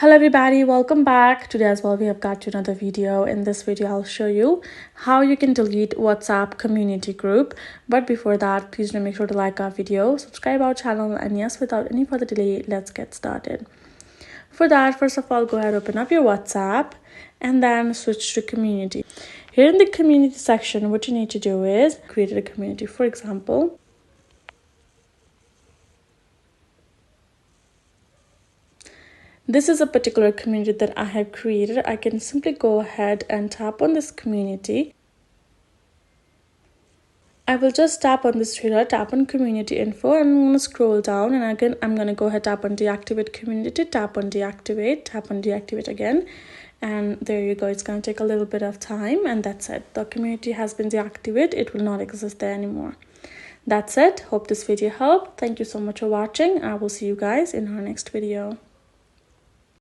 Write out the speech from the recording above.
Hello everybody, welcome back. Today as well we have got you another video. In this video I'll show you how you can delete WhatsApp community group. But before that, please do make sure to like our video, subscribe our channel, and yes, without any further delay, let's get started. For that, first of all, go ahead, open up your WhatsApp and then switch to community. Here in the community section, what you need to do is create a community. For example, this is a particular community that I have created. I can simply go ahead and tap on this community. I will just tap on this trailer, tap on community info, and I'm going to scroll down, and again I'm going to go ahead, tap on deactivate community, tap on deactivate again, and there you go. It's going to take a little bit of time, and that's it. The community has been deactivated. It will not exist there anymore. That's it. Hope this video helped. Thank you so much for watching. I will see you guys in our next video.